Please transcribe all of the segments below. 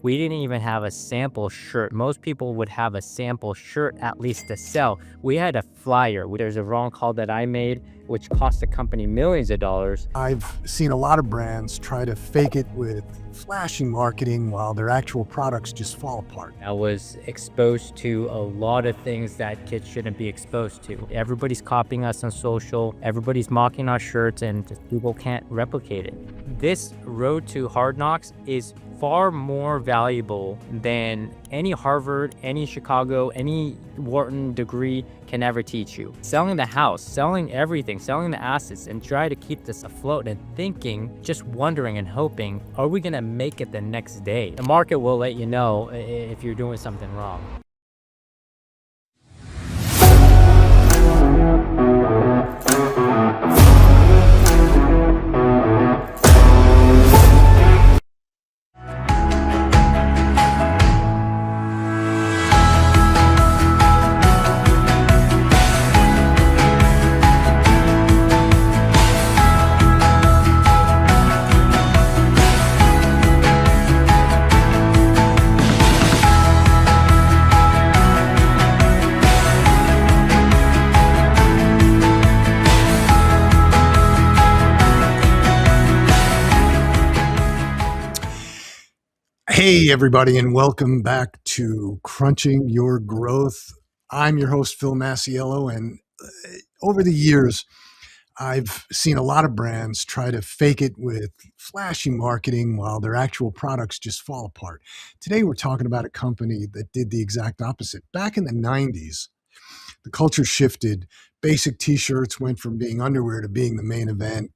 We didn't even have a sample shirt. Most people would have a sample shirt at least to sell. We had a flyer. There's a wrong call that I made, which cost the company millions of dollars. I've seen a lot of brands try to fake it with flashy marketing while their actual products just fall apart. I was exposed to a lot of things that kids shouldn't be exposed to. Everybody's copying us on social, everybody's mocking our shirts, and just people can't replicate it. This road to Hard Knocks is far more valuable than any Harvard, any Chicago, any Wharton degree can ever teach you. Selling the house, selling everything, selling the assets, and try to keep this afloat and thinking, just wondering and hoping, are we gonna make it the next day? The market will let you know if you're doing something wrong. Hey, everybody, and welcome back to Crunching Your Growth. I'm your host, Phil Masiello, and over the years, I've seen a lot of brands try to fake it with flashy marketing while their actual products just fall apart. Today, we're talking about a company that did the exact opposite. Back in the 90s, the culture shifted. Basic t-shirts went from being underwear to being the main event.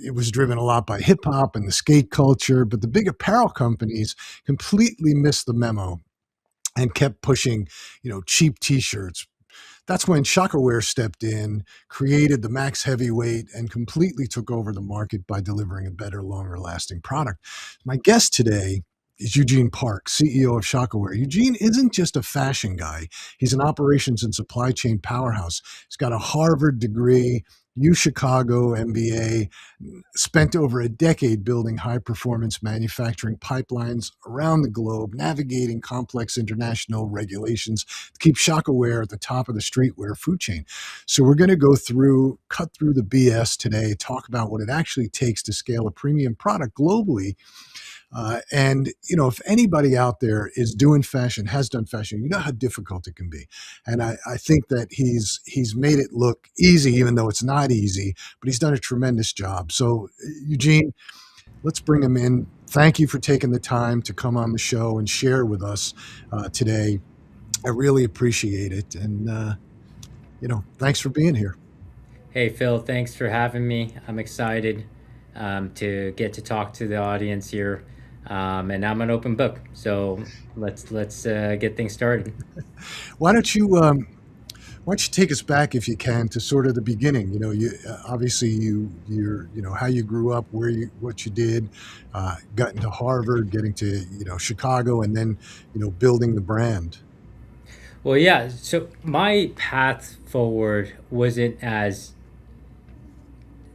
It was driven a lot by hip hop and the skate culture, but the big apparel companies completely missed the memo and kept pushing, cheap t-shirts. That's when Shaka Wear stepped in, created the max heavyweight, and completely took over the market by delivering a better, longer lasting product. My guest today is Eugene Park, CEO of Shaka Wear. Eugene isn't just a fashion guy. He's an operations and supply chain powerhouse. He's got a Harvard degree, U Chicago MBA, spent over a decade building high-performance manufacturing pipelines around the globe, navigating complex international regulations to keep Shaka Wear at the top of the streetwear food chain. So we're going to cut through the BS today, talk about what it actually takes to scale a premium product globally. If anybody out there is doing fashion, has done fashion, you know how difficult it can be. And I think that he's made it look easy, even though it's not easy, but he's done a tremendous job. So Eugene, let's bring him in. Thank you for taking the time to come on the show and share with us today. I really appreciate it. And, thanks for being here. Hey Phil, thanks for having me. I'm excited to get to talk to the audience here. And I'm an open book, so let's get things started. Why don't you take us back, if you can, to sort of the beginning? You obviously you're how you grew up, what you did, got into Harvard, getting to Chicago, and then building the brand. Well, yeah. So my path forward wasn't as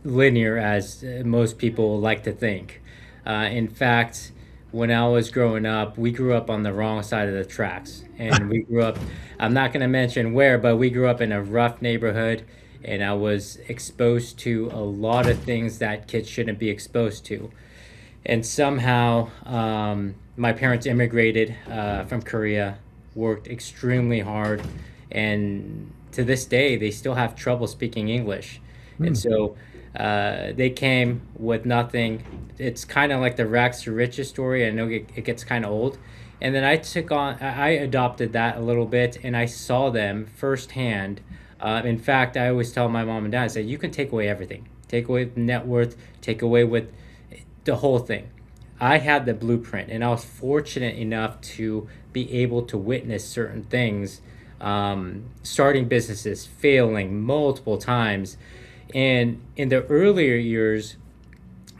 linear as most people like to think. In fact, when I was growing up, we grew up on the wrong side of the tracks. And we grew up, I'm not going to mention where, but we grew up in a rough neighborhood. And I was exposed to a lot of things that kids shouldn't be exposed to. And somehow, my parents immigrated from Korea, worked extremely hard. And to this day, they still have trouble speaking English. And so they came with nothing. It's kind of like the rags to riches story. I know it gets kind of old. And then I adopted that a little bit, and I saw them firsthand. In fact, I always tell my mom and dad, I say, you can take away everything. Take away net worth, take away with the whole thing. I had the blueprint, and I was fortunate enough to be able to witness certain things, starting businesses, failing multiple times. And in the earlier years,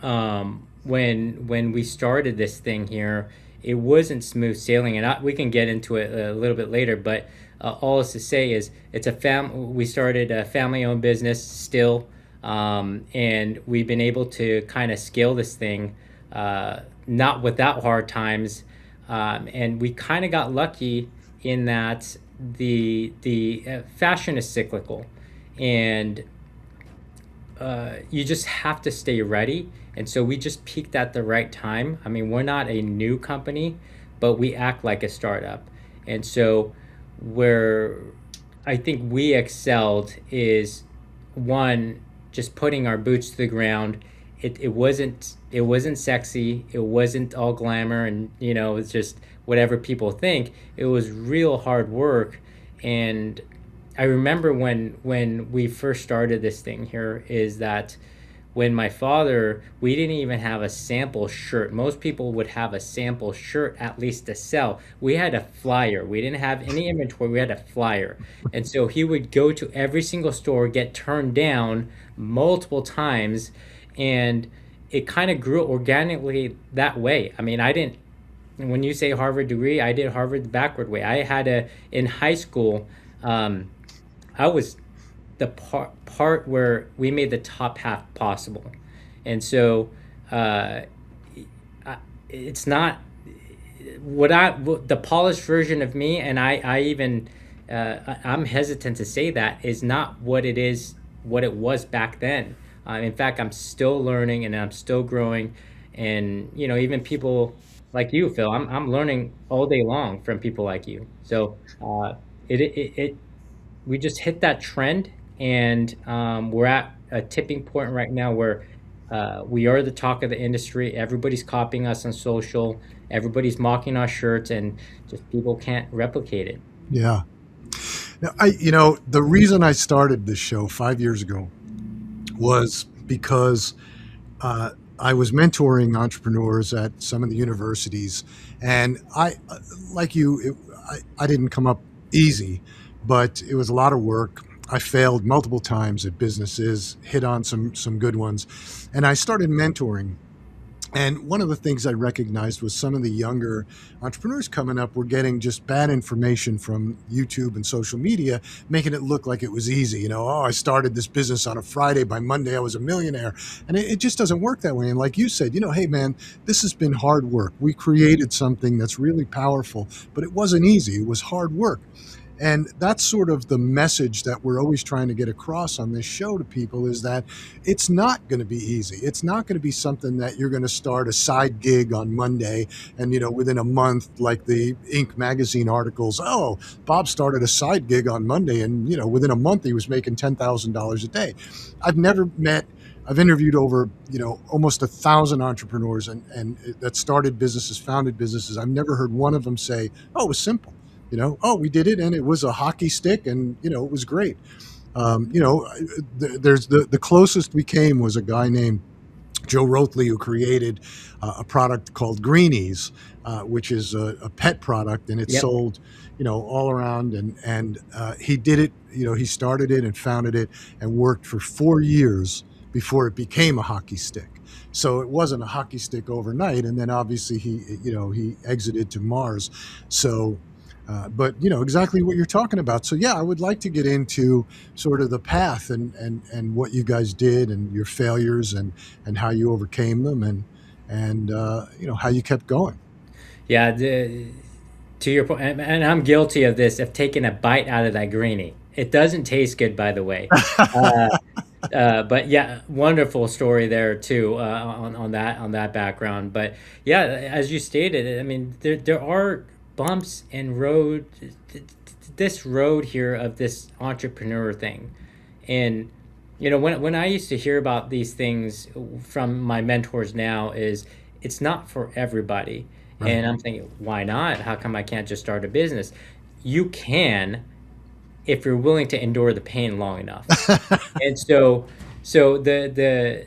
when we started this thing here, it wasn't smooth sailing, and we can get into it a little bit later. But all is to say is it's we started a family-owned business still, and we've been able to kind of scale this thing, not without hard times. And we kind of got lucky in that the fashion is cyclical, and you just have to stay ready. And so we just peaked at the right time. I mean, we're not a new company, but we act like a startup. And so where I think we excelled is one, just putting our boots to the ground. It wasn't sexy. It wasn't all glamour and it's just whatever people think. It was real hard work. And I remember when we first started this thing here is that when my father, we didn't even have a sample shirt. Most people would have a sample shirt at least to sell. We had a flyer. We didn't have any inventory. We had a flyer. And so he would go to every single store, get turned down multiple times, and it kind of grew organically that way. I mean, I didn't, when you say Harvard degree, I did Harvard the backward way. I had in high school, I was the part where we made the top half possible, and so it's not the polished version of me, and I even I'm hesitant to say that is not what it is, what it was back then. In fact, I'm still learning and I'm still growing, and even people like you, Phil, I'm learning all day long from people like you. So it we just hit that trend, and we're at a tipping point right now where we are the talk of the industry. Everybody's copying us on social. Everybody's mocking our shirts, and just people can't replicate it. Yeah. Now, the reason I started this show 5 years ago was because I was mentoring entrepreneurs at some of the universities, and like you, I didn't come up easy, but it was a lot of work. I failed multiple times at businesses, hit on some good ones, and I started mentoring. And one of the things I recognized was some of the younger entrepreneurs coming up were getting just bad information from YouTube and social media, making it look like it was easy. Oh, I started this business on a Friday. By Monday, I was a millionaire. And it just doesn't work that way. And like you said, hey, man, this has been hard work. We created something that's really powerful, but it wasn't easy. It was hard work. And that's sort of the message that we're always trying to get across on this show to people, is that it's not going to be easy. It's not going to be something that you're going to start a side gig on Monday and, within a month, like the Inc. magazine articles, oh, Bob started a side gig on Monday and, within a month he was making $10,000 a day. I've interviewed over, almost 1,000 entrepreneurs and that started businesses, founded businesses. I've never heard one of them say, oh, it was simple. Oh, we did it and it was a hockey stick and, it was great. There's the closest we came was a guy named Joe Rothley, who created a product called Greenies, which is a pet product, and it's Yep. sold, all around. And he did it, he started it and founded it and worked for 4 years before it became a hockey stick. So it wasn't a hockey stick overnight. And then obviously he exited to Mars. So, but exactly what you're talking about. So yeah, I would like to get into sort of the path and what you guys did and your failures and how you overcame them and how you kept going. Yeah, to your point, and I'm guilty of this, of taking a bite out of that greenie. It doesn't taste good, by the way. Uh, but yeah, wonderful story there too, on that background. But yeah, as you stated, I mean, there are bumps and this road here of this entrepreneur thing, and when I used to hear about these things from my mentors now, is it's not for everybody. Right. And I'm thinking, why not? How come I can't just start a business? You can, if you're willing to endure the pain long enough. And so the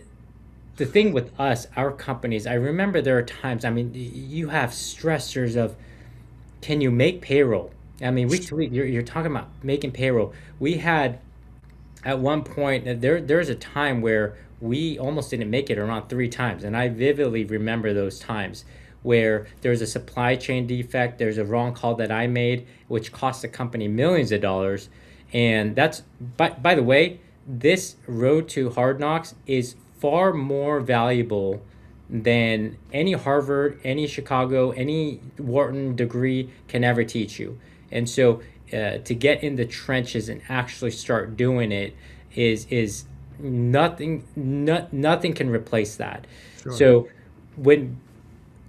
thing with us, our companies, I remember there are times, I mean, you have stressors of, can you make payroll? I mean, week to week, you're talking about making payroll. We had at one point, there's a time where we almost didn't make it around 3 times, and I vividly remember those times where there's a supply chain defect, there's a wrong call that I made, which cost the company millions of dollars. And that's, by the way, this road to Hard Knocks is far more valuable than any Harvard, any Chicago, any Wharton degree can ever teach you. And so to get in the trenches and actually start doing it is nothing can replace that. Sure. So when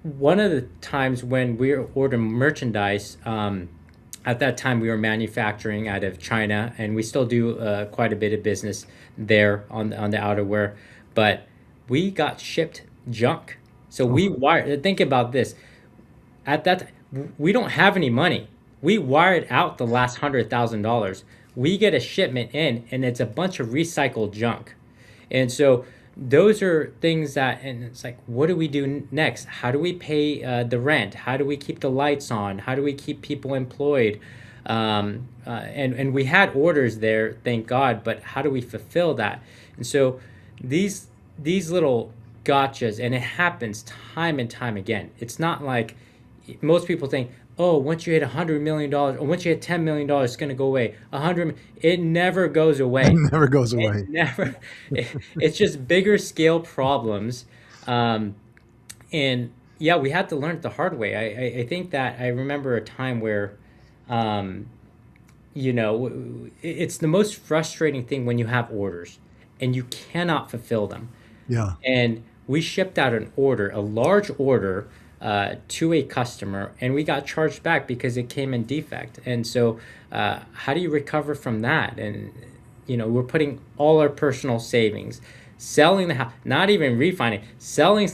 one of the times when we order merchandise, at that time we were manufacturing out of China, and we still do quite a bit of business there on the outerwear, but we got shipped junk. So Oh, we wired. Think about this. At that, we don't have any money. We wired out the last $100,000. We get a shipment in, and it's a bunch of recycled junk. And so those are things that, and it's like, what do we do next? How do we pay the rent? How do we keep the lights on? How do we keep people employed? And we had orders there, thank God, but how do we fulfill that? And so these these little gotchas, and it happens time and time again. It's not like most people think, oh, once you hit $100 million, or once you hit $10 million, it's going to go away. 100, it never goes it away. never goes It away. never. It's just bigger scale problems, um, and yeah, we had to learn it the hard way. I think that I remember a time where, um, it's the most frustrating thing when you have orders and you cannot fulfill them. Yeah. And we shipped out an order, a large order, to a customer, and we got charged back because it came in defect. And so, how do you recover from that? And we're putting all our personal savings, selling the house, not even refining, selling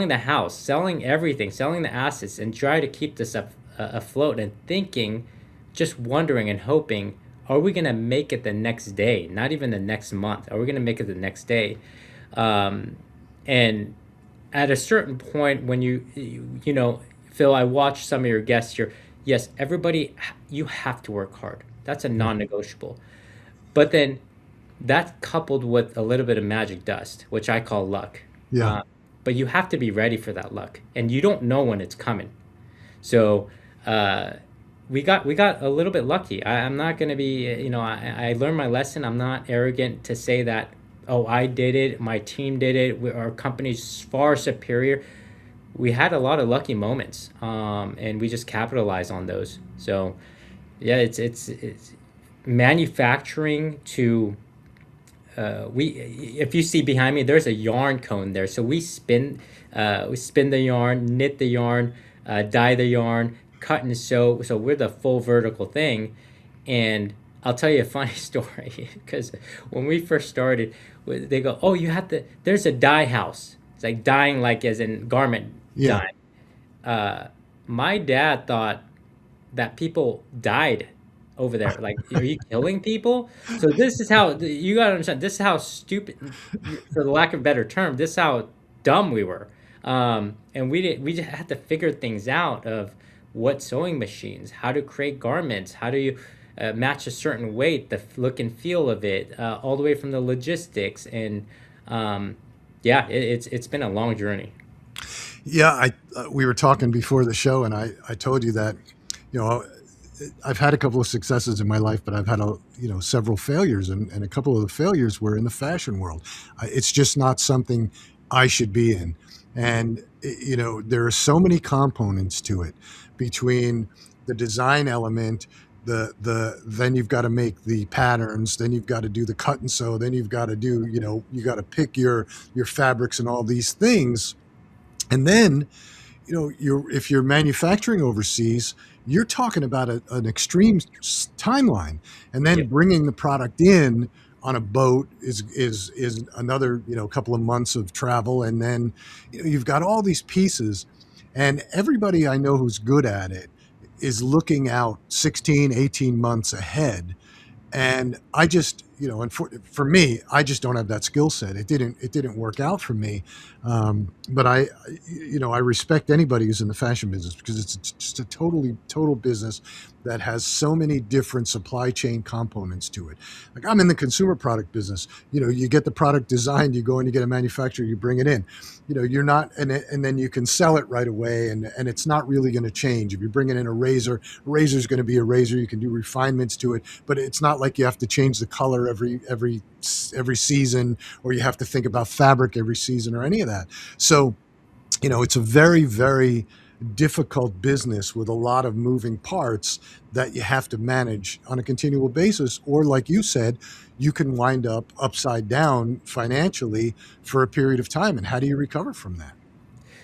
the house, selling everything, selling the assets, and try to keep this up afloat. And thinking, just wondering and hoping, are we gonna make it the next day? Not even the next month. Are we gonna make it the next day? Um, and at a certain point, when Phil, I watched some of your guests here. Yes, everybody, you have to work hard. That's a Yeah. non-negotiable. But then that coupled with a little bit of magic dust, which I call luck. Yeah. Uh, but you have to be ready for that luck, and you don't know when it's coming. So uh, we got a little bit lucky. I'm not going to be, I learned my lesson. I'm not arrogant to say that, oh, I did it, my team did it, our company's far superior. We had a lot of lucky moments, and we just capitalized on those. So yeah, it's manufacturing to we if you see behind me, there's a yarn cone there. So we spin the yarn, knit the yarn, dye the yarn, cut and sew. So we're the full vertical thing. And I'll tell you a funny story, because when we first started, they go, oh, you have to, there's a dye house. It's like dyeing, like as in garment Yeah. dye. uh, my dad thought that people died over there. Like, are you killing people? So this is how you gotta understand. This is how stupid, for the lack of a better term, this is how dumb we were. And we did. We just had to figure things out of what sewing machines, how to create garments, how do you match a certain weight, the look and feel of it, all the way from the logistics. And yeah, it's been a long journey. Yeah. We were talking before the show, and I told you that, you know, I've had a couple of successes in my life, but I've had several failures, and a couple of the failures were in the fashion world. It's just not something I should be in, and there are so many components to it, between the design element, then you've got to make the patterns, then you've got to do the cut and sew, then you've got to do you got to pick your fabrics and all these things, and then if you're manufacturing overseas, you're talking about an extreme timeline, and then Yeah. bringing the product in on a boat is another couple of months of travel, and then you've got all these pieces, and everybody I know who's good at it is looking out 16, 18 months ahead, and I just and for me, I just don't have that skill set. It didn't work out for me. But I respect anybody who's in the fashion business, because it's just a total business that has so many different supply chain components to it. Like, I'm in the consumer product business. You get the product designed, you go and you get a manufacturer, you bring it in. You're not, and then you can sell it right away, and it's not really going to change. If you're bringing in a razor is going to be a razor. You can do refinements to it, but it's not like you have to change the color every season, or you have to think about fabric every season, or any of that. So it's a very, very difficult business with a lot of moving parts that you have to manage on a continual basis. Or, like you said, you can wind up upside down financially for a period of time. And how do you recover from that?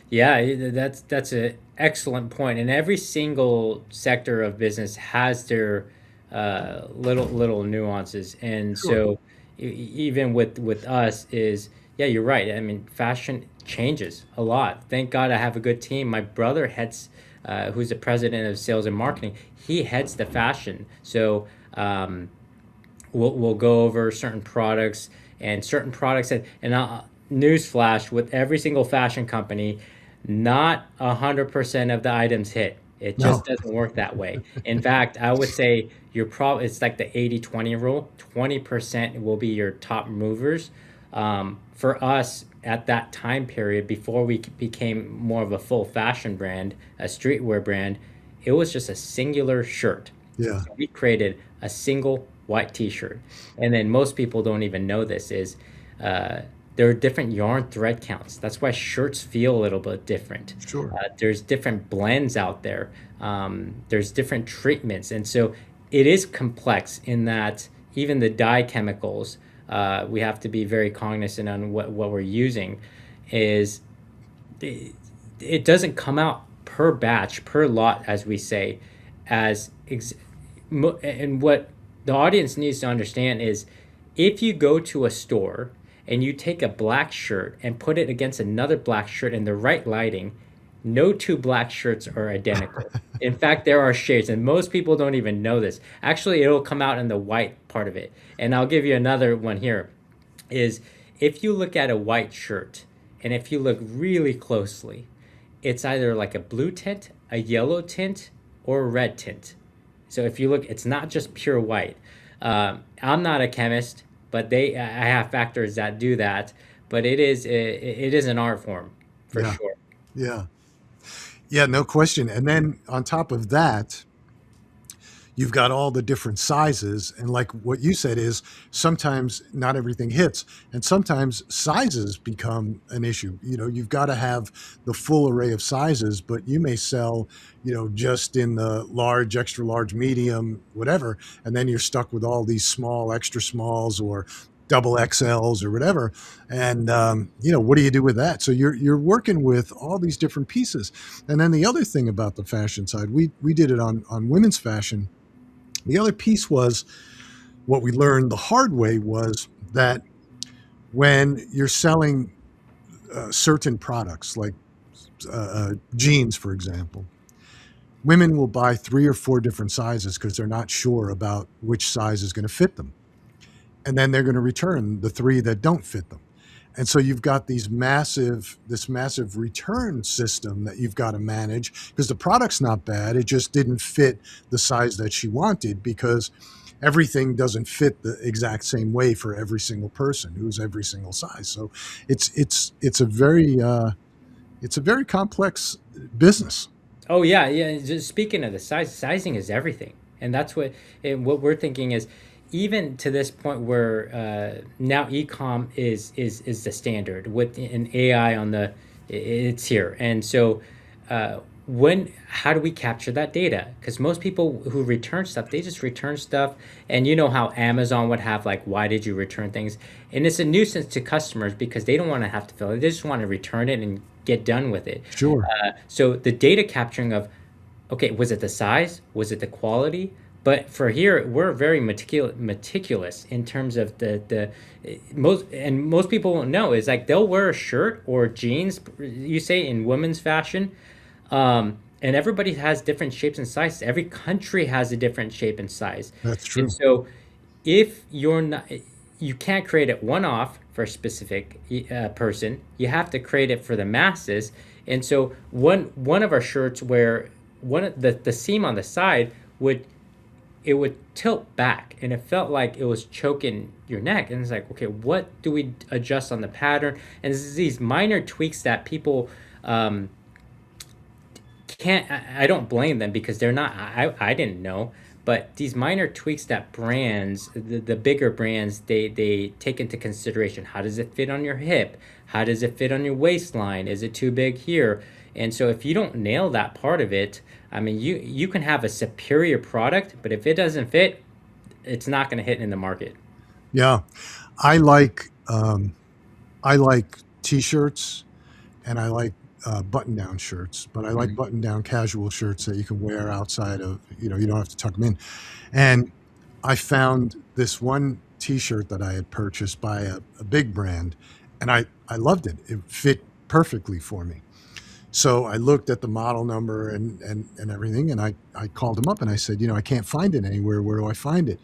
Yeah, that's an excellent point. And every single sector of business has their little nuances. And Sure. so even with us is yeah, you're right. I mean, fashion changes a lot. Thank God I have a good team. My brother heads, who's the president of sales and marketing. He heads the fashion. So we'll go over certain products and certain products and newsflash with every single fashion company, not 100% of the items hit. It just No. doesn't work that way. In fact, I would say it's like the 80-20 rule. 20% will be your top movers. For us at that time period, before we became more of a full fashion brand, a streetwear brand, it was just a singular shirt. Yeah. So we created a single white T-shirt, and then most people don't even know this is uh, there are different yarn thread counts. That's why shirts feel a little bit different. Sure. There's different blends out there. There's different treatments, and so it is complex in that even the dye chemicals we have to be very cognizant on what we're using. Is it doesn't come out per batch per lot as we say as and what the audience needs to understand is if you go to a store and you take a black shirt and put it against another black shirt in the right lighting, no two black shirts are identical. In fact, there are shades, and most people don't even know this. Actually, it'll come out in the white part of it. And I'll give you another one here is if you look at a white shirt and if you look really closely, it's either like a blue tint, a yellow tint, or a red tint. So if you look, it's not just pure white. I'm not a chemist, but I have factors that do that. But it is an art form for Yeah. sure. Yeah. Yeah. No question. And then on top of that, you've got all the different sizes. And like what you said is sometimes not everything hits, and sometimes sizes become an issue. You've got to have the full array of sizes, but you may sell, just in the large, extra large, medium, whatever. And then you're stuck with all these small, extra smalls, or double XLs or whatever. And, what do you do with that? So you're working with all these different pieces. And then the other thing about the fashion side, we did it on women's fashion. The other piece was what we learned the hard way was that when you're selling certain products like jeans, for example, women will buy 3 or 4 different sizes because they're not sure about which size is going to fit them. And then they're going to return the 3 that don't fit them. And so you've got this massive return system that you've got to manage because the product's not bad. It just didn't fit the size that she wanted because everything doesn't fit the exact same way for every single person who's every single size. So it's a very complex business. Oh yeah, yeah. Just speaking of the sizing is everything, and that's what we're thinking is even to this point where now ecom is the standard with an AI on it's here, and so when how do we capture that data? Because most people who return stuff, they just return stuff, and you know how Amazon would have like, why did you return things? And it's a nuisance to customers because they don't want to have to fill it; they just want to return it and get done with it. Sure. So the data capturing of, okay, was it the size? Was it the quality? But for here, we're very meticulous in terms of the most people won't know is like they'll wear a shirt or jeans, you say in women's fashion, and everybody has different shapes and sizes. Every country has a different shape and size, That's and true. so if you're not, you can't create it one off for a specific person. You have to create it for the masses. And so one of our shirts where one of the seam on the side would tilt back and it felt like it was choking your neck, and it's like, okay, what do we adjust on the pattern? And this is these minor tweaks that people can't, I don't blame them because they're not, I didn't know, But these minor tweaks that brands, the bigger brands, they take into consideration. How does it fit on your hip? How does it fit on your waistline? Is it too big here? And so if you don't nail that part of it, I mean, you can have a superior product, but if it doesn't fit, it's not going to hit in the market. Yeah. I like um, I like t-shirts and I like button-down shirts, but I like Mhm. button-down casual shirts that you can wear outside of, you don't have to tuck them in. And I found this one t-shirt that I had purchased by a big brand, and I loved it. It fit perfectly for me. So I looked at the model number and everything, and I called them up and I said, I can't find it anywhere. Where do I find it?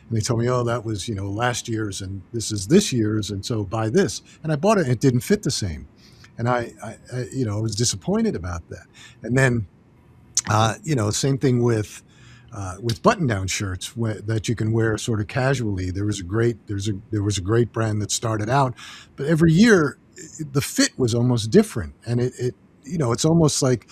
And they told me, oh, that was, last year's and this is this year's. And so buy this. And I bought it. And it didn't fit the same. And I was disappointed about that. And then, same thing with button-down shirts that you can wear sort of casually. There was a great brand that started out, but every year the fit was almost different, and it's almost like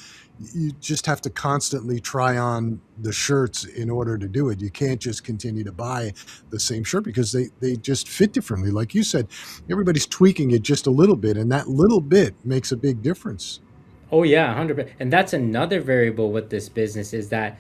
you just have to constantly try on the shirts in order to do it. You can't just continue to buy the same shirt because they just fit differently. Like you said, everybody's tweaking it just a little bit, and that little bit makes a big difference. Oh yeah, 100%. And that's another variable with this business is that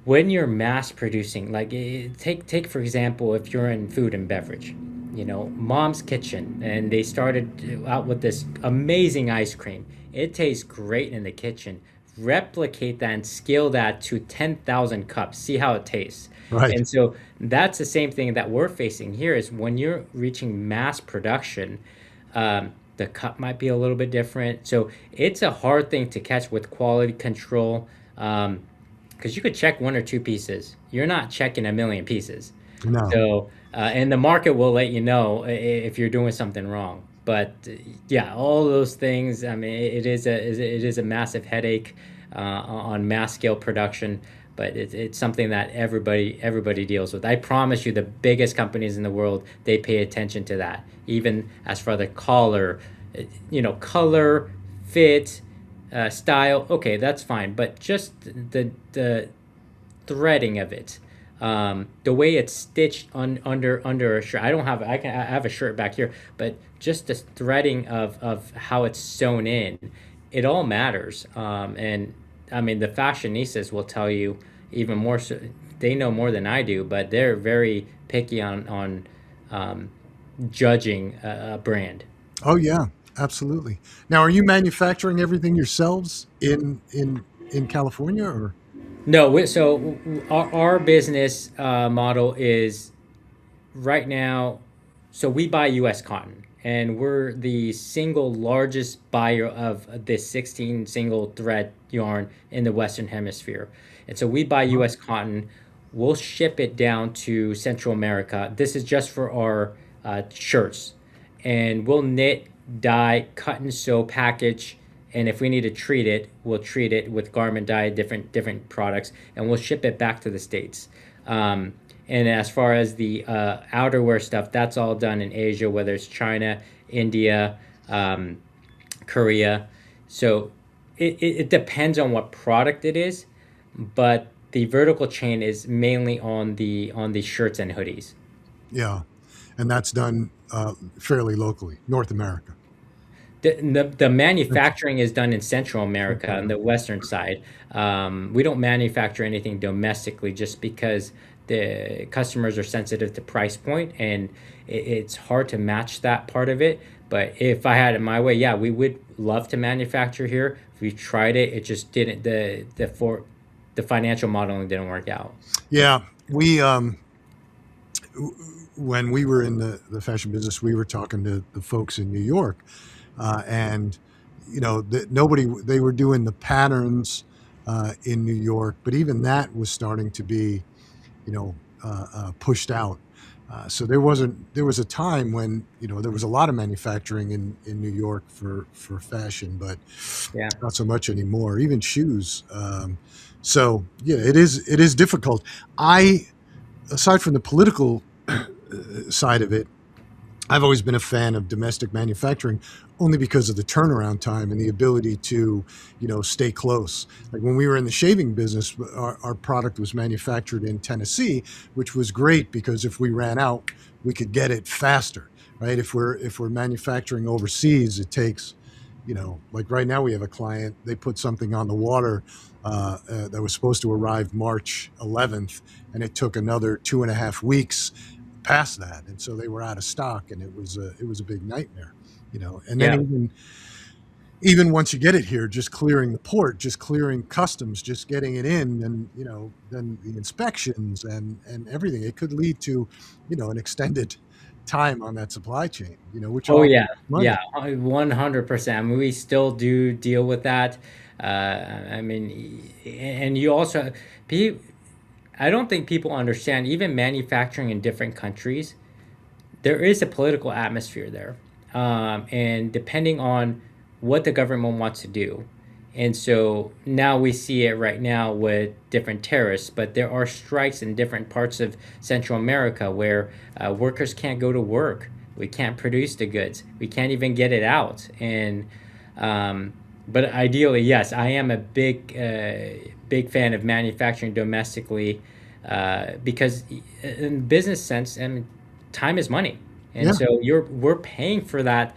when you're mass producing, like take for example, if you're in food and beverage, Mom's Kitchen, and they started out with this amazing ice cream. It tastes great in the kitchen. Replicate that and scale that to 10,000 cups. See how it tastes. Right. And so that's the same thing that we're facing here is when you're reaching mass production, the cup might be a little bit different. So it's a hard thing to catch with quality control. Because you could check one or two pieces. You're not checking a million pieces. No. So, and the market will let you know if you're doing something wrong. But yeah, all those things. I mean, it is a massive headache on mass scale production. But it's something that everybody deals with. I promise you, the biggest companies in the world they pay attention to that. Even as for the collar, color, fit, style. Okay, that's fine. But just the threading of it, the way it's stitched under a shirt. I have a shirt back here, but just the threading of how it's sewn in, it all matters. And I mean, the fashionistas will tell you even more. So, they know more than I do, but they're very picky on um, judging a brand. Oh yeah, absolutely. Now, are you manufacturing everything yourselves in California or? No, so our business model is right now, so we buy U.S. cotton, and we're the single largest buyer of this 16 single thread yarn in the Western Hemisphere. And so we buy Wow. U.S. cotton, we'll ship it down to Central America. This is just for our shirts, and we'll knit, dye, cut and sew, package. And if we need to treat it, we'll treat it with garment dye, different products, and we'll ship it back to the States. Um, and as far as the outerwear stuff, that's all done in Asia, whether it's China, India, um, Korea. So it depends on what product it is, but the vertical chain is mainly on the shirts and hoodies. Yeah, and that's done fairly locally, North America. The That's manufacturing is done in Central America Central on the America. western side. We don't manufacture anything domestically just because the customers are sensitive to price point and it's hard to match that part of it. But if I had it my way, yeah, we would love to manufacture here. We've tried it; it just didn't. The financial modeling didn't work out. Yeah, we when we were in the fashion business, we were talking to the folks in New York, and nobody they were doing the patterns in New York, but even that was starting to be pushed out. So there was a time when there was a lot of manufacturing in New York for fashion, but Yeah. not so much anymore. Even shoes. So yeah, it is difficult. I aside from the political side of it, I've always been a fan of domestic manufacturing only because of the turnaround time and the ability to, stay close. Like when we were in the shaving business, our product was manufactured in Tennessee, which was great because if we ran out, we could get it faster, right? If we're manufacturing overseas, it takes, like right now we have a client, they put something on the water that was supposed to arrive March 11th, and it took another 2.5 weeks past that, and so they were out of stock, and it was a big nightmare, and then Yeah. even once you get it here, just clearing the port, just clearing customs, just getting it in, and then the inspections and everything, it could lead to an extended time on that supply chain, which Oh all yeah, costs yeah, money. 100%. I mean, we still do deal with that. I mean, and you also, pe- I don't think people understand, even manufacturing in different countries, there is a political atmosphere there. And depending on what the government wants to do. And so now we see it right now with different terrorists, but there are strikes in different parts of Central America where workers can't go to work. We can't produce the goods. We can't even get it out. And um, but ideally, yes, I am a big fan of manufacturing domestically because in business sense, I mean, time is money, and Yeah, so we're paying for that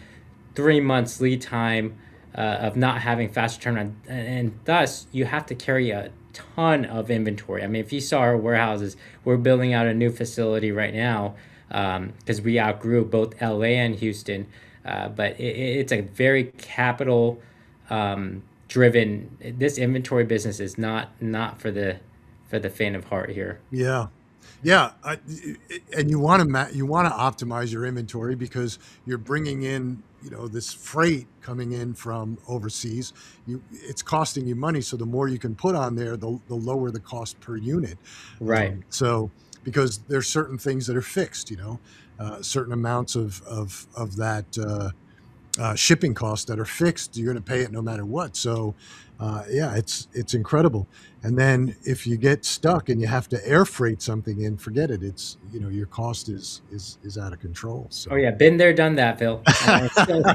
3 months lead time of not having fast turnaround, and thus you have to carry a ton of inventory. I mean, if you saw our warehouses, we're building out a new facility right now because we outgrew both LA and Houston, but it's a very capital driven. This inventory business is not for the faint of heart here. yeah. Yeah, and you want to optimize your inventory because you're bringing in this freight coming in from overseas. It's costing you money, so the more you can put on there, the lower the cost per unit. Right. So because there's certain things that are fixed, certain amounts of that. Shipping costs that are fixed. You're going to pay it no matter what. So, yeah, it's incredible. And then if you get stuck and you have to air freight something in, forget it. It's your cost is out of control. Oh So, yeah, been there, done that, Phil.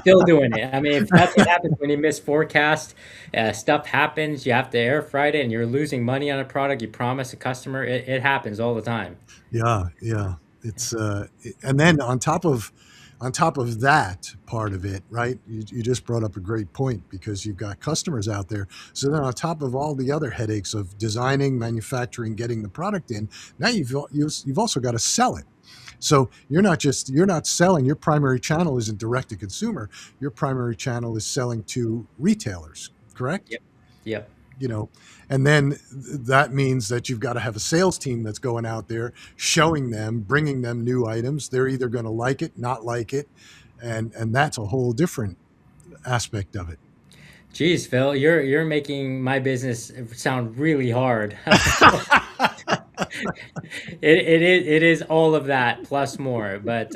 Still doing it. I mean, if that's what happens when you miss forecast, stuff happens. You have to air freight it, and you're losing money on a product you promised a customer. It happens all the time. yeah, yeah. And then on top of that part of it, right? You just brought up a great point because you've got customers out there. So then on top of all the other headaches of designing, manufacturing, getting the product in, now you've also got to sell it. So you're not selling. Your primary channel isn't direct to consumer. Your primary channel is selling to retailers, correct? Yep. Yep. you know and then that means that you've got to have a sales team that's going out there showing them, bringing them new items. They're either going to like it, not like it, and that's a whole different aspect of it. Geez, Phil, you're making my business sound really hard. It is all of that plus more. But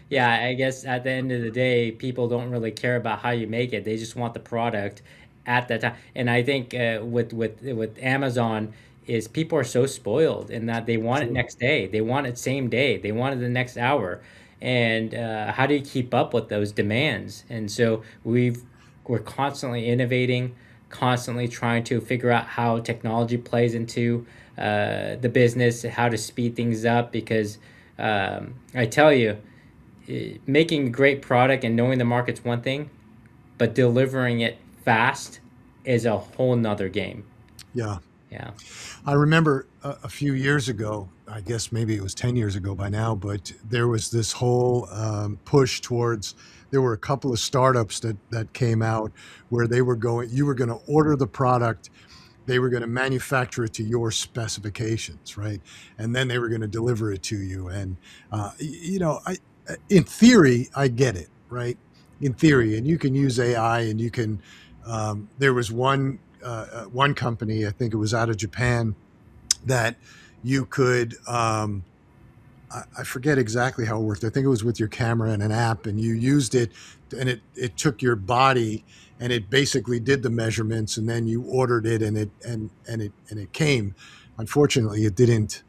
yeah, I guess at the end of the day, people don't really care about how you make it. They just want the product at that time. And I think with Amazon is people are so spoiled in that they want it Sure. next day. They want it same day. They want it the next hour. And how do you keep up with those demands? And so we're constantly innovating, constantly trying to figure out how technology plays into the business, how to speed things up. Because I tell you, making a great product and knowing the market's one thing, but delivering it fast is a whole nother game. Yeah, Yeah. I remember a few years ago, I guess maybe it was 10 years ago by now, but there was this whole push towards, there were a couple of startups that came out where you were going to order the product, they were going to manufacture it to your specifications, right? And then they were going to deliver it to you. And, in theory, I get it, right? In theory, and you can use AI and you can, there was one company, I think it was out of Japan, that you could I forget exactly how it worked. I think it was with your camera and an app, and you used it, and it took your body and it basically did the measurements, and then you ordered it, and it came. Unfortunately, it didn't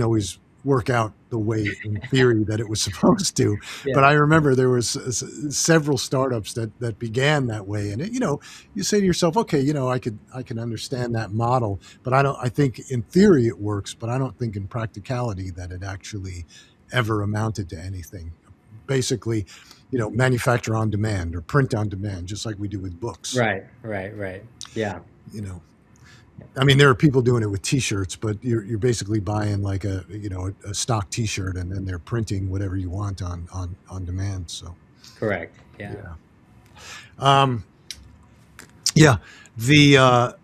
always work out the way in theory that it was supposed to. But Yeah. I remember there was several startups that began that way, and you say to yourself, okay, I can understand that model, but I think in theory it works, but I don't think in practicality that it actually ever amounted to anything. Basically, manufacture on demand or print on demand, just like we do with books. Right. Right. Right. Yeah. You know, I mean, there are people doing it with T-shirts, but you're basically buying like a stock T-shirt, and then they're printing whatever you want on demand. So Correct. Yeah. yeah, um, yeah. The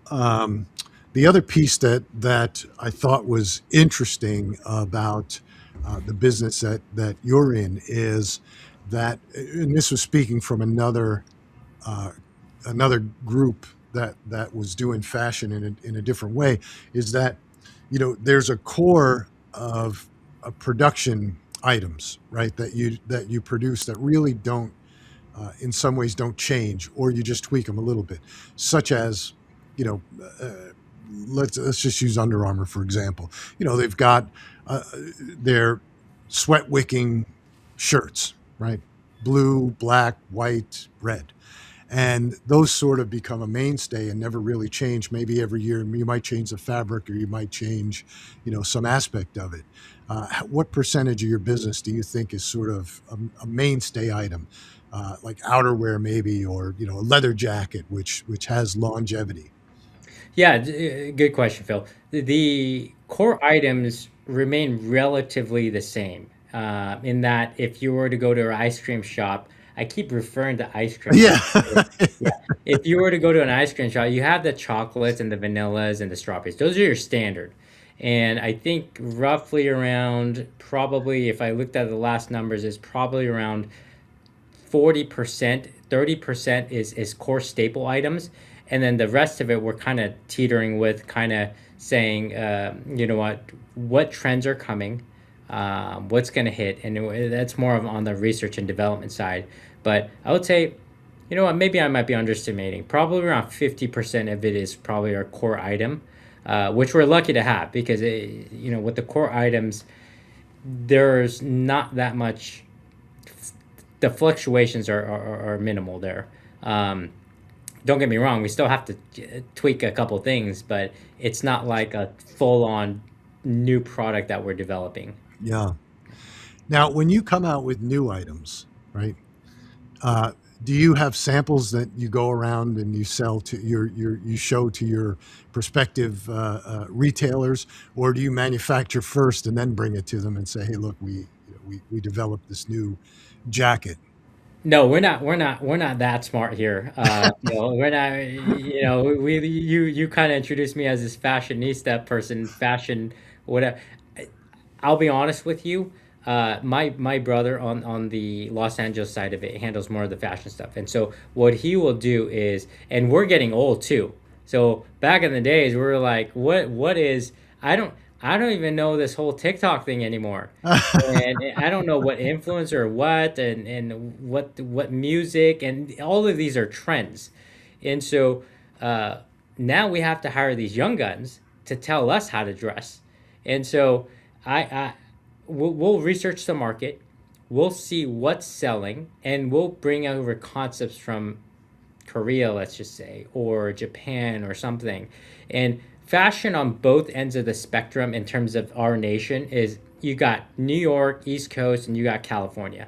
the other piece that I thought was interesting about the business that you're in is that, and this was speaking from uh, another group that was doing fashion in a different way, is that there's a core of production items, right, that you produce that really don't, in some ways, don't change, or you just tweak them a little bit, such as, you know uh, let's just use Under Armour for example. They've got their sweat wicking shirts, right? Blue, black, white, red, and those sort of become a mainstay and never really change. Maybe every year you might change the fabric, or you might change some aspect of it. What percentage of your business do you think is sort of a mainstay item, like outerwear maybe, or a leather jacket which has longevity? Yeah, good question, Phil. The core items remain relatively the same, in that if you were to go to an ice cream shop, I keep referring to ice cream Yeah. shop. Yeah, if you were to go to an ice cream shop, you have the chocolates and the vanillas and the strawberries. Those are your standard. And I think roughly around, probably, if I looked at the last numbers, is probably around 40%, 30% is core staple items. And then the rest of it, we're kind of teetering with, kind of saying, you know what trends are coming, what's going to hit. And that's more of on the research and development side. But I would say, you know what, maybe I might be underestimating. Probably around 50% of it is probably our core item, which we're lucky to have, because, with the core items, there's not that much, the fluctuations are minimal there. Don't get me wrong, we still have to tweak a couple things, but it's not like a full on new product that we're developing. Yeah. Now, when you come out with new items, right? Uh, do you have samples that you go around and you sell to you show to your prospective retailers, or do you manufacture first and then bring it to them and say, "Hey, look, we developed this new jacket." No, we're not that smart here. We're not. You kind of introduced me as this fashionista person, fashion, whatever. I'll be honest with you. My brother on the Los Angeles side of it handles more of the fashion stuff, and so what he will do is, and we're getting old too. So back in the days, we were like, what is? I don't even know this whole TikTok thing anymore, and I don't know what influencer or what, and what music, and all of these are trends, and so uh, now we have to hire these young guns to tell us how to dress, and so I we'll research the market, we'll see what's selling, and we'll bring over concepts from Korea, let's just say, or Japan or something. And fashion on both ends of the spectrum in terms of our nation is, you got New York, East Coast, and you got California.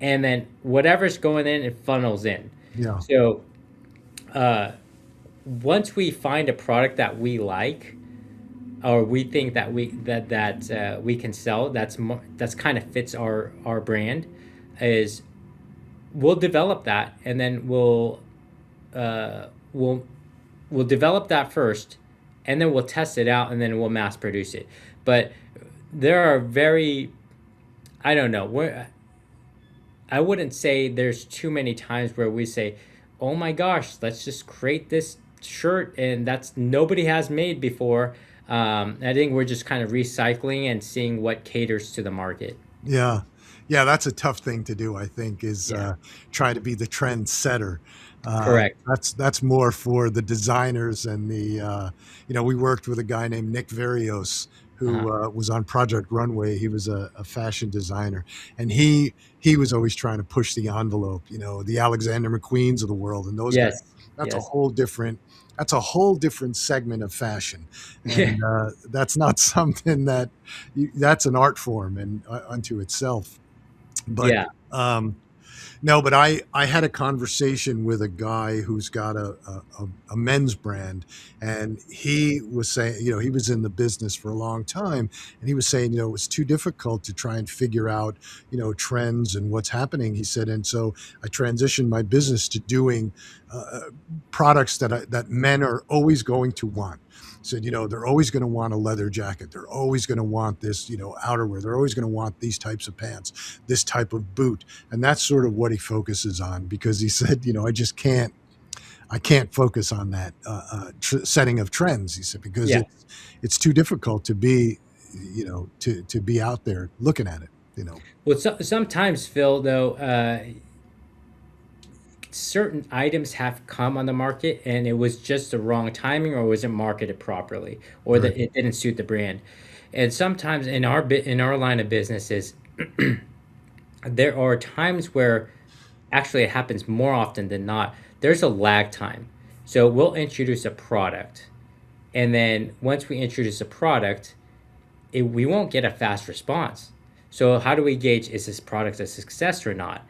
And then whatever's going in, it funnels in. Yeah. So uh, once we find a product that we like, or we think that we can sell, that's kind of fits our brand, is we'll develop that, and then uh, we'll we'll develop that first, and then we'll test it out, and then we'll mass produce it. But there are very, I don't know, where I wouldn't say there's too many times where we say, "Oh my gosh, let's just create this shirt," and that's nobody has made before. I think we're just kind of recycling and seeing what caters to the market. Yeah. Yeah, that's a tough thing to do, I think, is Yeah, try to be the trend setter. correct. That's more for the designers and we worked with a guy named Nick Varios Uh-huh. who was on Project Runway. He was a fashion designer, and he was always trying to push the envelope. You know, the Alexander McQueens of the world, and those guys. Yes. That's a Yes. whole different. That's a whole different segment of fashion, Yeah. and that's not something that that's an art form and unto itself. But Yeah. um, no, but I had a conversation with a guy who's got a men's brand, and he was saying, you know, he was in the business for a long time, and he was saying, you know, it was too difficult to try and figure out, you know, trends and what's happening. He said, and so I transitioned my business to doing uh, products that men are always going to want. Said, you know, they're always going to want a leather jacket. They're always going to want this, you know, outerwear. They're always going to want these types of pants, this type of boot, and that's sort of what he focuses on, because he said, you know, I can't focus on that setting of trends. He said, because Yeah. it's too difficult to be, you know, to be out there looking at it, you know. Well, sometimes, Phil, though, certain items have come on the market and it was just the wrong timing, or was it marketed properly, or Right. that it didn't suit the brand. And sometimes in our line of businesses, there are times where actually it happens more often than not. There's a lag time. So we'll introduce a product, and then once we introduce a product, we won't get a fast response. So how do we gauge, is this product a success or not?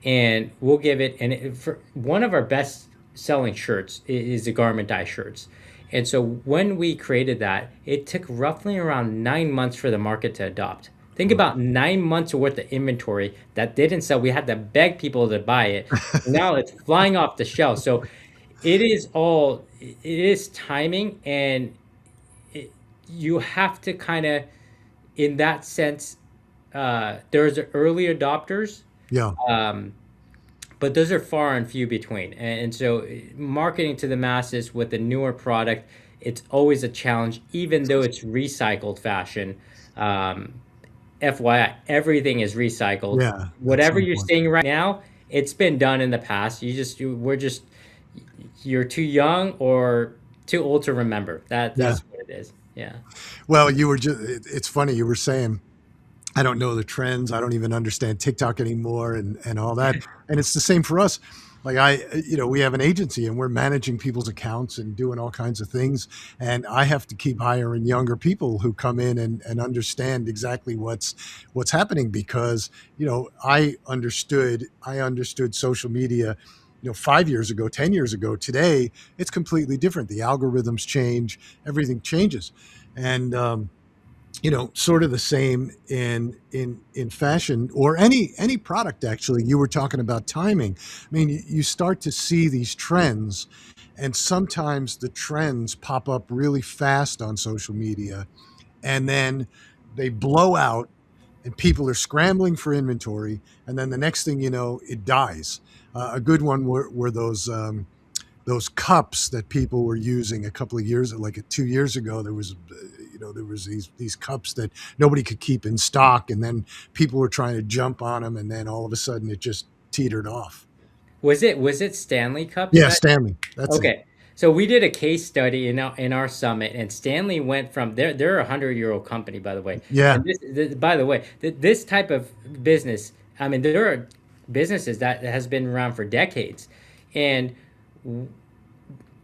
And we'll give it, and for one of our best selling shirts is the garment dye shirts. And so when we created that, it took roughly around 9 months for the market to adopt. Think Wow. about 9 months worth of inventory that didn't sell. We had to beg people to buy it. Now it's flying off the shelf. So it is timing, and it, you have to kind of, in that sense, there's early adopters, Yeah. um, but those are far and few between. And so, marketing to the masses with a newer product, it's always a challenge, even though it's recycled fashion. Um, FYI, everything is recycled. Yeah. At Whatever some you're point. seeing right now, it's been done in the past. You're too young or too old to remember. Yeah. That's what it is. Yeah. Well, you were just, it's funny. You were saying, I don't know the trends. I don't even understand TikTok anymore and all that. And it's the same for us. Like you know, we have an agency and we're managing people's accounts and doing all kinds of things. And I have to keep hiring younger people who come in and understand exactly what's happening, because, you know, I understood social media, you know, 5 years ago, 10 years ago. Today, it's completely different. The algorithms change, everything changes. And, you know, sort of the same in fashion or any product. Actually, you were talking about timing. I mean, you start to see these trends, and sometimes the trends pop up really fast on social media, and then they blow out, and people are scrambling for inventory, and then the next thing you know, it dies. A good one were those cups that people were using a couple of years, like 2 years ago. There was, you know, there was these cups that nobody could keep in stock, and then people were trying to jump on them, and then all of a sudden it just teetered off. Was it Stanley Cups Yeah, that? Stanley, that's it. Okay. So we did a case study in our summit, and Stanley went from, they're a 100-year-old company, by the way. Yeah, And by the way, this type of business, I mean, there are businesses that has been around for decades, and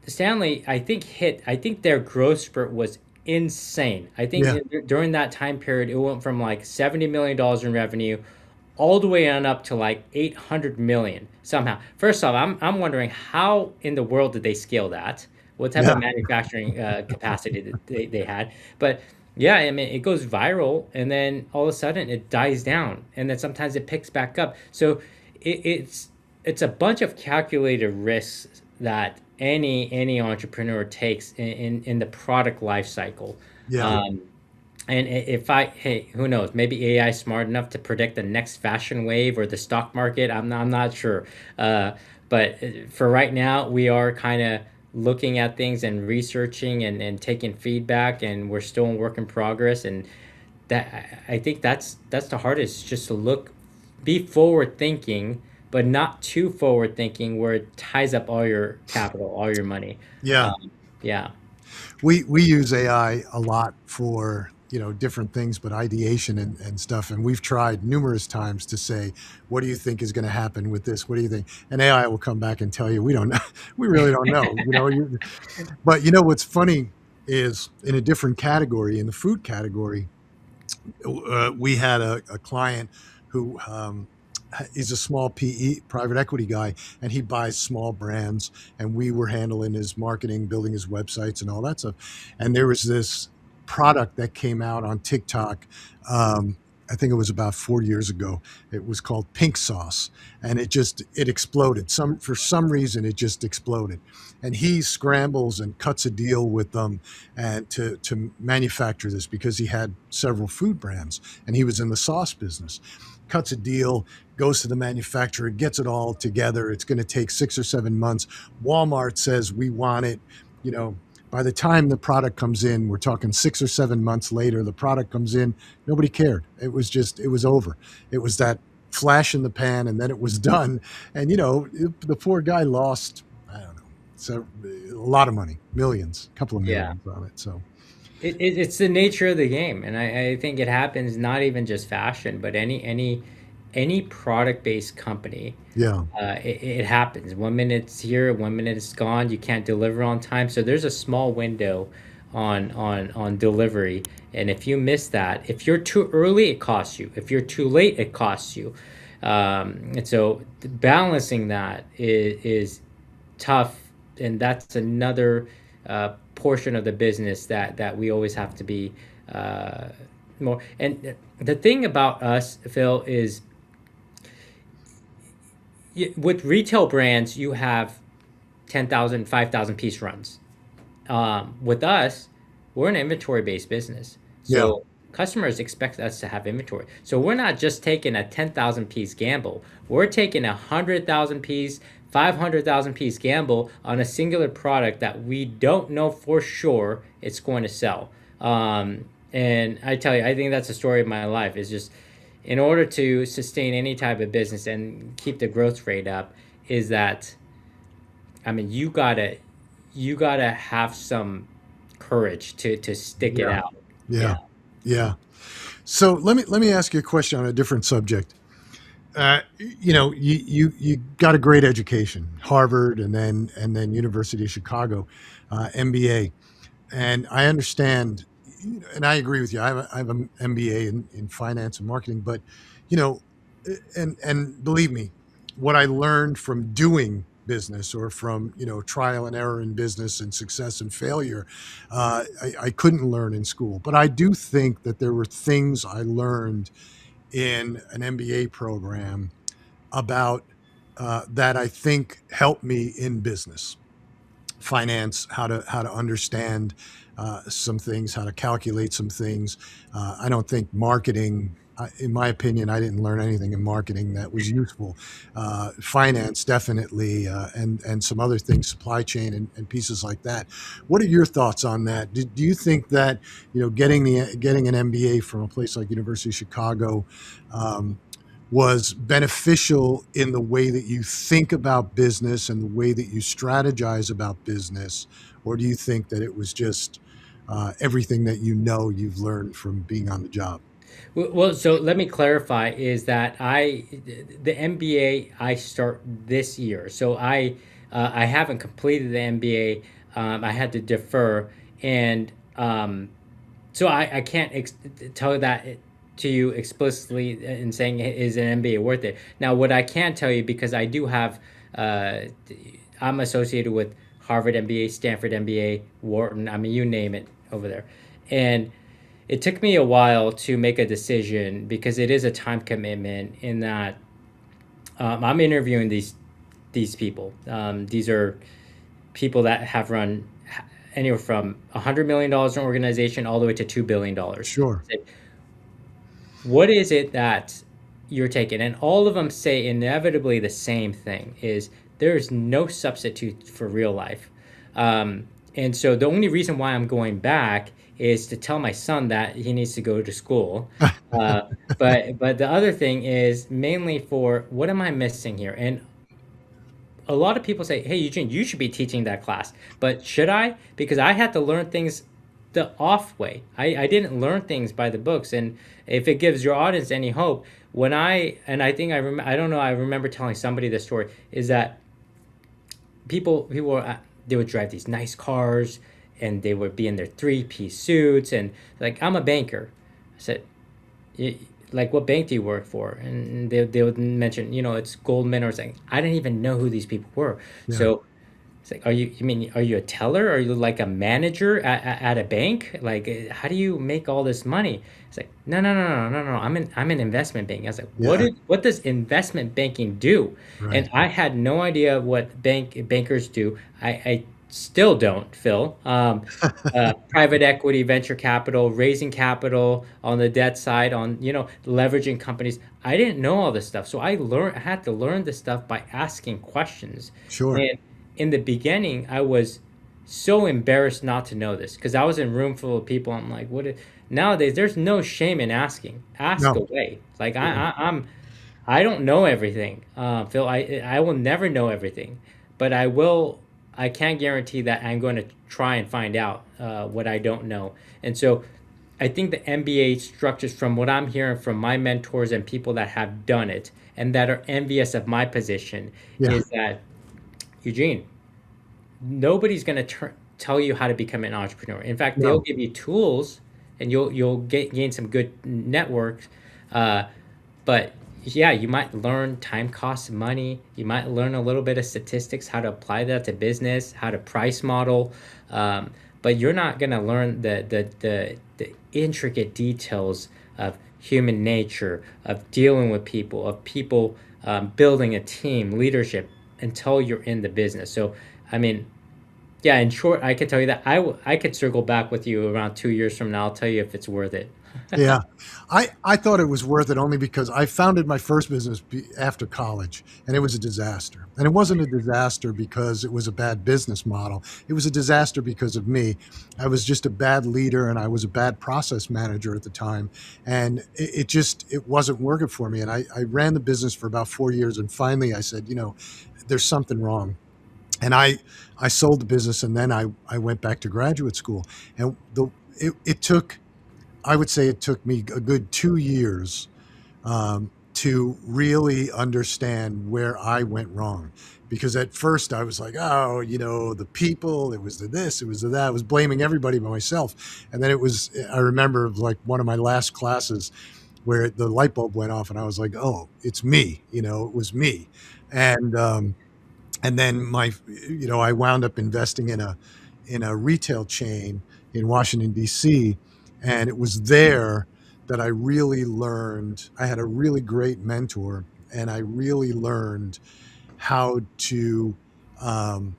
Stanley, I think their growth spurt was insane. I think yeah, during that time period, it went from like $70 million in revenue all the way on up to like 800 million somehow. First off, I'm wondering, how in the world did they scale that? What type of yeah, manufacturing capacity that they had? But yeah, I mean, it goes viral, and then all of a sudden it dies down, and then sometimes it picks back up. So it's a bunch of calculated risks that any entrepreneur takes in the product life cycle. yeah, Um, and hey, who knows? Maybe AI is smart enough to predict the next fashion wave or the stock market. I'm not sure. But for right now, we are kind of looking at things and researching and taking feedback, and we're still in work in progress. And I think that's the hardest, just to be forward thinking, but not too forward thinking where it ties up all your capital, all your money. yeah. Um, yeah. We use AI a lot for different things, but ideation and stuff. And we've tried numerous times to say, what do you think is going to happen with this? What do you think? And AI will come back and tell you, we don't know. We really don't know. But what's funny is in a different category, in the food category, we had a client who he's a small PE private equity guy, and he buys small brands, and we were handling his marketing, building his websites, and all that stuff. And there was this product that came out on TikTok. I think it was about 4 years ago. It was called Pink Sauce, and it exploded. For some reason it just exploded, and he scrambles and cuts a deal with them and to manufacture this because he had several food brands and he was in the sauce business. Cuts a deal, goes to the manufacturer, gets it all together. It's going to take 6 or 7 months. Walmart says we want it. You know, by the time the product comes in, we're talking 6 or 7 months later, the product comes in, nobody cared. It was over. It was that flash in the pan and then it was done. And, the poor guy lost, I don't know, so a lot of money, millions, a couple of Yeah. millions on it. So, It's the nature of the game, and I think it happens not even just fashion, but any product based company. yeah, It happens. 1 minute it's here, 1 minute it's gone. You can't deliver on time, so there's a small window on delivery, and if you miss that, if you're too early, it costs you. If you're too late, it costs you. And so balancing that is tough, and that's another portion of the business that we always have to be uh, more. And the thing about us, Phil, is with retail brands, you have 10,000, 5,000 piece runs. With us, we're an inventory based business. yeah, So customers expect us to have inventory. So we're not just taking a 10,000 piece gamble. We're taking 100,000 piece, 500,000 piece gamble on a singular product that we don't know for sure it's going to sell. And I tell you, I think that's the story of my life. Is just in order to sustain any type of business and keep the growth rate up, is that, I mean, you gotta have some courage to stick it yeah, out. yeah, Yeah. yeah. So let me ask you a question on a different subject. You got a great education, Harvard, and then University of Chicago, MBA, and I understand, and I agree with you. I have an MBA in finance and marketing, but you know, and believe me, what I learned from doing business or from trial and error in business and success and failure, I couldn't learn in school. But I do think that there were things I learned in an MBA program about that I think helped me in business, finance, how to understand some things, how to calculate some things. I don't think marketing. In my opinion, I didn't learn anything in marketing that was useful. Finance, definitely, and some other things, supply chain and pieces like that. What are your thoughts on that? Do you think that getting an MBA from a place like University of Chicago um, was beneficial in the way that you think about business and the way that you strategize about business? Or do you think that it was just everything that you've learned from being on the job? Well, so let me clarify is that the MBA I start this year. So I haven't completed the MBA. I had to defer, and so I can't tell that to you explicitly in saying is an MBA worth it. Now, what I can tell you, because I do have, uh, I'm associated with Harvard MBA, Stanford MBA, Wharton. I mean, you name it over there, and it took me a while to make a decision because it is a time commitment in that I'm interviewing these people. These are people that have run anywhere from $100 million in organization all the way to $2 billion. Sure. What is it that you're taking? And all of them say inevitably the same thing: is there is no substitute for real life. And so the only reason why I'm going back is to tell my son that he needs to go to school. Uh, but the other thing is mainly for what am I missing here? And a lot of people say, "Hey, Eugene, you should be teaching that class." But should I? Because I had to learn things the off way. I didn't learn things by the books. And if it gives your audience any hope, when I think I don't know, I remember telling somebody this story, is that people were, they would drive these nice cars and they would be in their three-piece suits and like, I'm a banker. I said, like, what bank do you work for? And they would mention, it's Goldman or something. I didn't even know who these people were. Yeah. So it's like, are you a teller? Are you like a manager at a bank? Like, how do you make all this money? It's like, no, no, no, no, no, no. I'm in investment banking. I was like, Yeah. what does investment banking do? Right. And I had no idea what bankers do. I still don't, Phil. Private equity, venture capital, raising capital on the debt side, on leveraging companies. I didn't know all this stuff, so I had to learn this stuff by asking questions. Sure. And in the beginning, I was so embarrassed not to know this because I was in a room full of people. I'm like, nowadays there's no shame in asking. Ask No. away. Like Yeah. I don't know everything, Phil. I will never know everything, but I will. I can't guarantee that I'm going to try and find out what I don't know. And so, I think the MBA structures, from what I'm hearing from my mentors and people that have done it and that are envious of my position, Yeah. is that, Eugene, nobody's going to tell you how to become an entrepreneur. In fact, they'll No. give you tools, and you'll gain some good networks. Uh, but yeah, you might learn time costs money. You might learn a little bit of statistics, how to apply that to business, how to price model. But you're not going to learn the intricate details of human nature, of dealing with people, of people building a team, leadership, until you're in the business. So, I mean, yeah, in short, I could tell you that I could circle back with you around 2 years from now. I'll tell you if it's worth it. Yeah. I thought it was worth it only because I founded my first business after college, and it was a disaster. And it wasn't a disaster because it was a bad business model. It was a disaster because of me. I was just a bad leader, and I was a bad process manager at the time. And it wasn't working for me. And I ran the business for about 4 years. And finally I said, there's something wrong. And I sold the business, and then I went back to graduate school. And it took, I would say it took me a good 2 years to really understand where I went wrong. Because at first I was like, oh, the people, it was the this, it was the that. I was blaming everybody but myself. And then I remember like one of my last classes where the light bulb went off, and I was like, oh, it's me, it was me. And, and then I wound up investing in a retail chain in Washington D.C., and it was there that I really learned. I had a really great mentor, and I really learned how to um,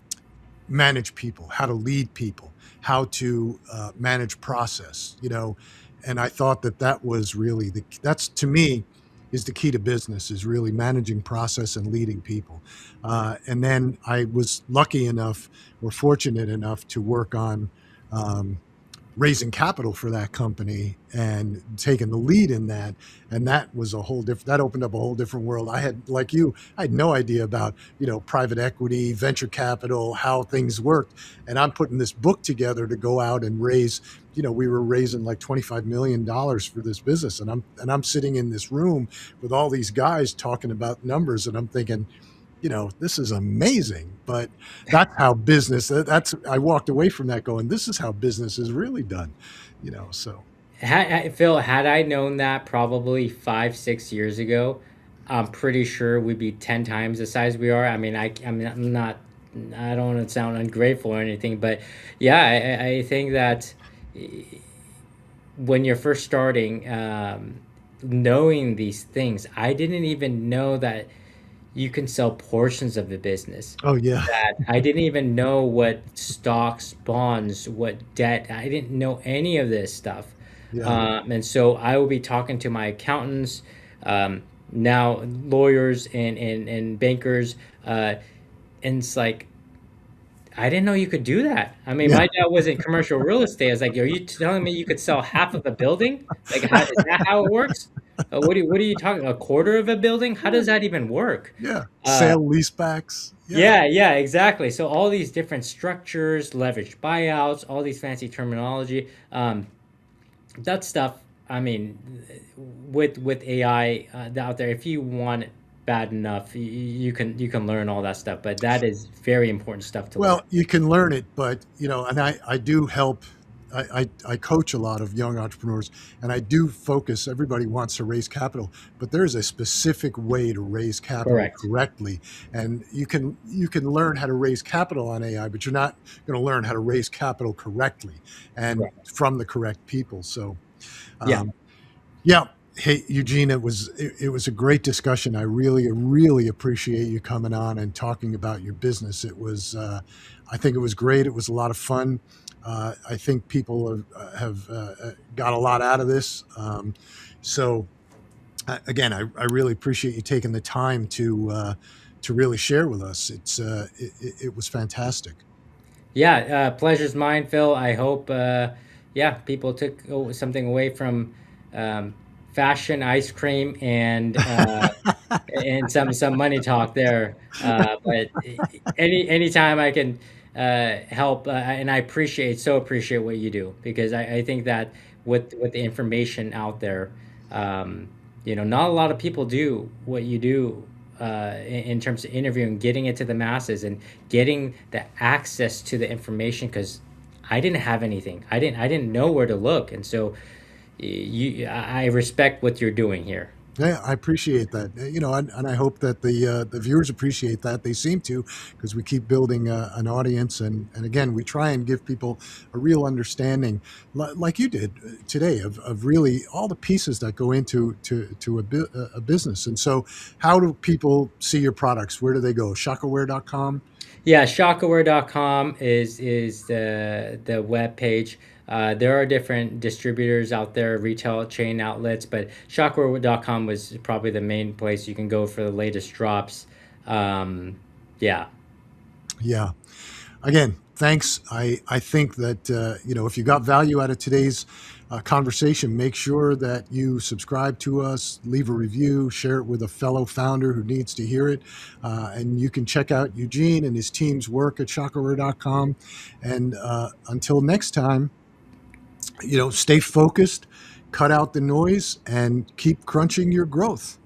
manage people, how to lead people, how to manage process. And I thought that was really that's to me is the key to business, is really managing process and leading people. And then I was lucky enough or fortunate enough to work on um, raising capital for that company and taking the lead in that. And that was that opened up a whole different world. I had no idea about, private equity, venture capital, how things worked. And I'm putting this book together to go out and raise, we were raising like $25 million for this business. And I'm sitting in this room with all these guys talking about numbers. And I'm thinking, this is amazing. But that's how business, I walked away from that going, this is how business is really done, so. Phil, had I known that probably 5, 6 years ago, I'm pretty sure we'd be 10 times the size we are. I'm not. I don't want to sound ungrateful or anything, but yeah, I think that when you're first starting, knowing these things, I didn't even know that you can sell portions of the business. Oh yeah. That I didn't even know what stocks, bonds, what debt. I didn't know any of this stuff. Yeah. And so I will be talking to my accountants, now lawyers and bankers. And it's like, I didn't know you could do that. I mean, Yeah. my dad was in commercial real estate. I was like, are you telling me you could sell half of a building? Like, is that how it works? What are you talking? A quarter of a building? How does that even work? Yeah, Uh, sale leasebacks. Yeah, yeah, yeah, exactly. So all these different structures, leveraged buyouts, all these fancy terminology. That stuff. I mean, with AI out there, if you want it bad enough, you can learn all that stuff. But that is very important stuff to learn. well, you can learn it, but and I do help. I coach a lot of young entrepreneurs, and I do focus. Everybody wants to raise capital, but there's a specific way to raise capital Correct. correctly, and you can learn how to raise capital on AI, but you're not going to learn how to raise capital correctly and Correct. from the correct people. So, Yeah. um, yeah. Hey, Eugene, it was a great discussion. I really appreciate you coming on and talking about your business. I think it was great. It was a lot of fun. I think people have got a lot out of this. So again, I really appreciate you taking the time to really share with us. It was fantastic. Yeah, pleasure's mine, Phil. I hope, yeah, people took something away from um, fashion, ice cream, and some money talk there. But anytime I can help, and I appreciate what you do because I think that with the information out there, um, not a lot of people do what you do in terms of interviewing, getting it to the masses, and getting the access to the information because I didn't have anything. I didn't know where to look, and so I respect what you're doing here. Yeah, I appreciate that. And I hope that the viewers appreciate that. They seem to, because we keep building an audience, and again, we try and give people a real understanding, like you did today, of really all the pieces that go into a business. And so, how do people see your products? Where do they go? ShakaWear.com. Yeah, shakaware.com is the web page. There are different distributors out there, retail chain outlets, but shakaware.com was probably the main place you can go for the latest drops. Yeah. Yeah. Again, thanks. I think that if you got value out of today's conversation, make sure that you subscribe to us, leave a review, share it with a fellow founder who needs to hear it, and you can check out Eugene and his team's work at shakaware.com. And until next time, stay focused, cut out the noise, and keep crunching your growth.